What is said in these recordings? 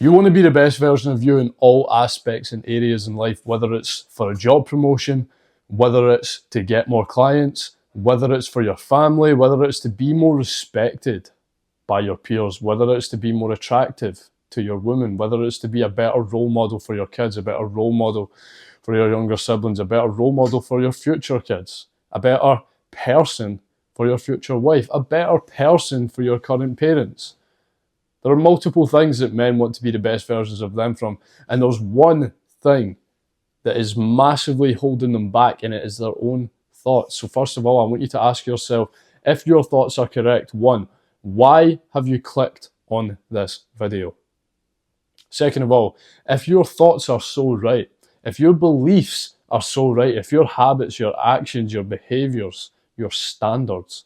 You want to be the best version of you in all aspects and areas in life, whether it's for a job promotion, whether it's to get more clients, whether it's for your family, whether it's to be more respected by your peers, whether it's to be more attractive to your woman, whether it's to be a better role model for your kids, a better role model for your younger siblings, a better role model for your future kids, a better person for your future wife, a better person for your current parents. There are multiple things that men want to be the best versions of them from, and there's one thing that is massively holding them back, and it is their own thoughts. So first of all, I want you to ask yourself, if your thoughts are correct, one, why have you clicked on this video? Second of all, if your thoughts are so right, if your beliefs are so right, if your habits, your actions, your behaviors, your standards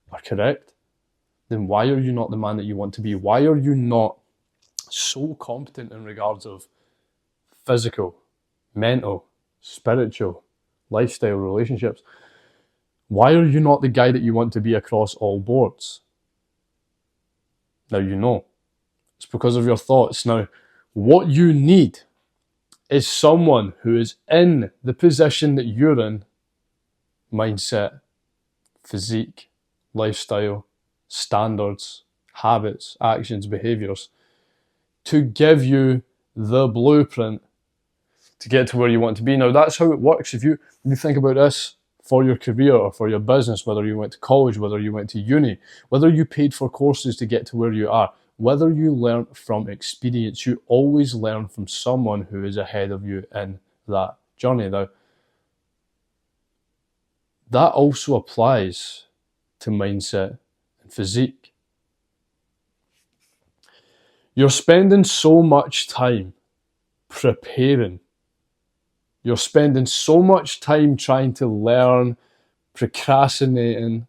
are correct, then why are you not the man that you want to be? Why are you not so competent in regards of physical, mental, spiritual, lifestyle, relationships? Why are you not the guy that you want to be across all boards? Now you know. It's because of your thoughts. Now, what you need is someone who is in the position that you're in, mindset, physique, lifestyle, standards, habits, actions, behaviors, to give you the blueprint to get to where you want to be. Now, that's how it works. If you think about this for your career or for your business, whether you went to college, whether you went to uni, whether you paid for courses to get to where you are, whether you learn from experience, you always learn from someone who is ahead of you in that journey. Now, that also applies to mindset and physique. You're spending so much time preparing. You're spending so much time trying to learn, procrastinating,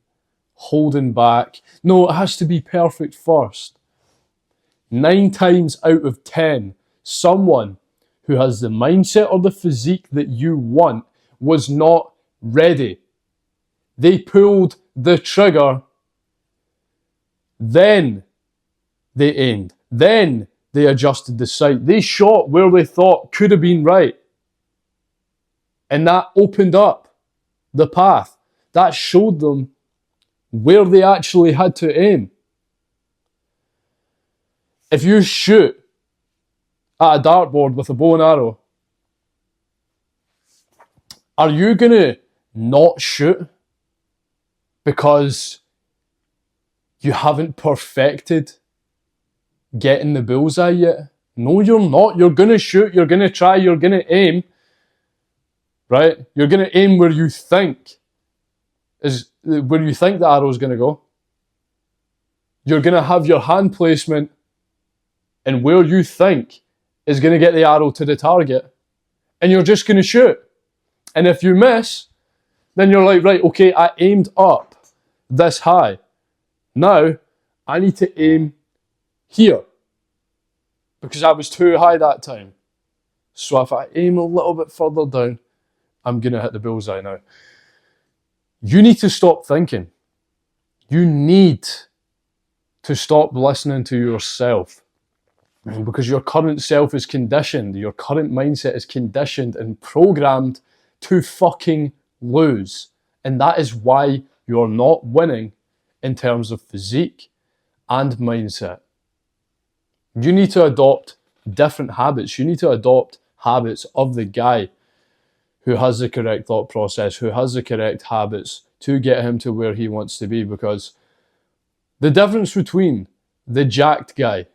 holding back. No, it has to be perfect first. 9 times out of 10, someone who has the mindset or the physique that you want was not ready. They pulled the trigger, then they aimed, then they adjusted the sight. They shot where they thought could have been right. And that opened up the path. That showed them where they actually had to aim. If you shoot at a dartboard with a bow and arrow, are you going to not shoot because you haven't perfected getting the bullseye yet? No, you're not. You're going to shoot, you're going to try, you're going to aim. Right? You're going to aim where you think the arrow is going to go. You're going to have your hand placement and where you think is going to get the arrow to the target. And you're just going to shoot. And if you miss, then you're like, right, okay, I aimed up this high. Now, I need to aim here because I was too high that time. So if I aim a little bit further down, I'm going to hit the bullseye now. You need to stop thinking. You need to stop listening to yourself because your current self is conditioned. Your current mindset is conditioned and programmed to fucking lose. And that is why you're not winning in terms of physique and mindset. You need to adopt different habits. You need to adopt habits of the guy who has the correct thought process, who has the correct habits to get him to where he wants to be. Because the difference between the jacked guy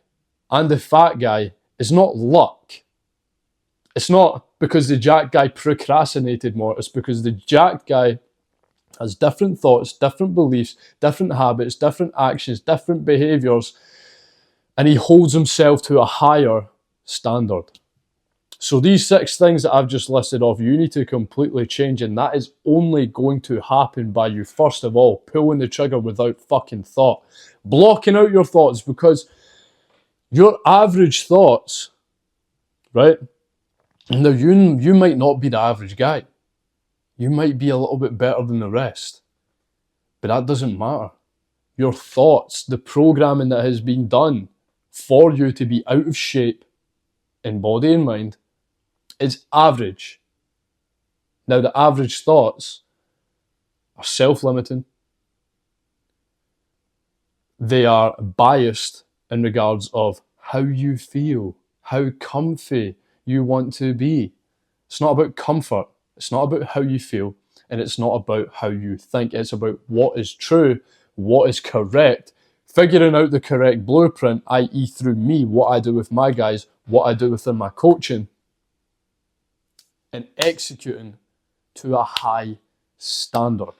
and the fat guy is not luck. It's not because the jacked guy procrastinated more. It's because the jacked guy has different thoughts, different beliefs, different habits, different actions, different behaviors, and he holds himself to a higher standard. So these 6 things that I've just listed off, you need to completely change, and that is only going to happen by you, first of all, pulling the trigger without fucking thought. Blocking out your thoughts, because your average thoughts, right? Now, you might not be the average guy. You might be a little bit better than the rest. But that doesn't matter. Your thoughts, the programming that has been done for you to be out of shape, in body and mind is average. Now, the average thoughts are self-limiting. They are biased in regards of how you feel, how comfy you want to be. It's not about comfort. It's not about how you feel, and it's not about how you think. It's about what is true, what is correct, figuring out the correct blueprint, i.e. through me, what I do with my guys, what I do within my coaching, and executing to a high standard.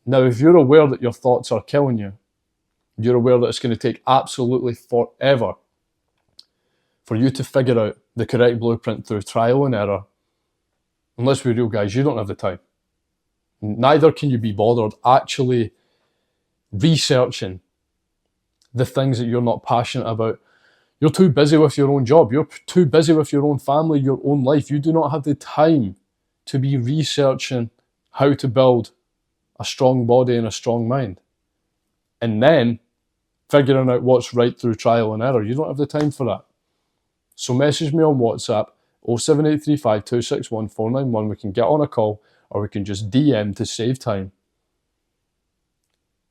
Now, if you're aware that your thoughts are killing you, you're aware that it's going to take absolutely forever for you to figure out the correct blueprint through trial and error, and let's be real, guys, you don't have the time. Neither can you be bothered actually researching the things that you're not passionate about. You're too busy with your own job. You're too busy with your own family, your own life. You do not have the time to be researching how to build a strong body and a strong mind. And then figuring out what's right through trial and error. You don't have the time for that. So message me on WhatsApp, 07835 261 491. We can get on a call, or we can just DM to save time.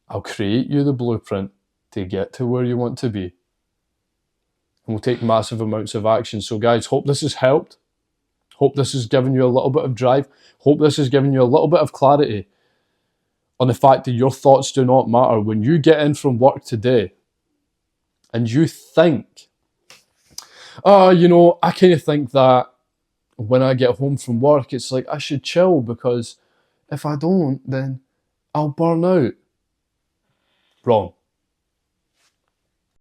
I'll create you the blueprint to get to where you want to be. And we'll take massive amounts of action. So guys, hope this has helped. Hope this has given you a little bit of drive. Hope this has given you a little bit of clarity on the fact that your thoughts do not matter. When you get in from work today and you think, I kind of think that when I get home from work, it's like I should chill, because if I don't, then I'll burn out. Wrong.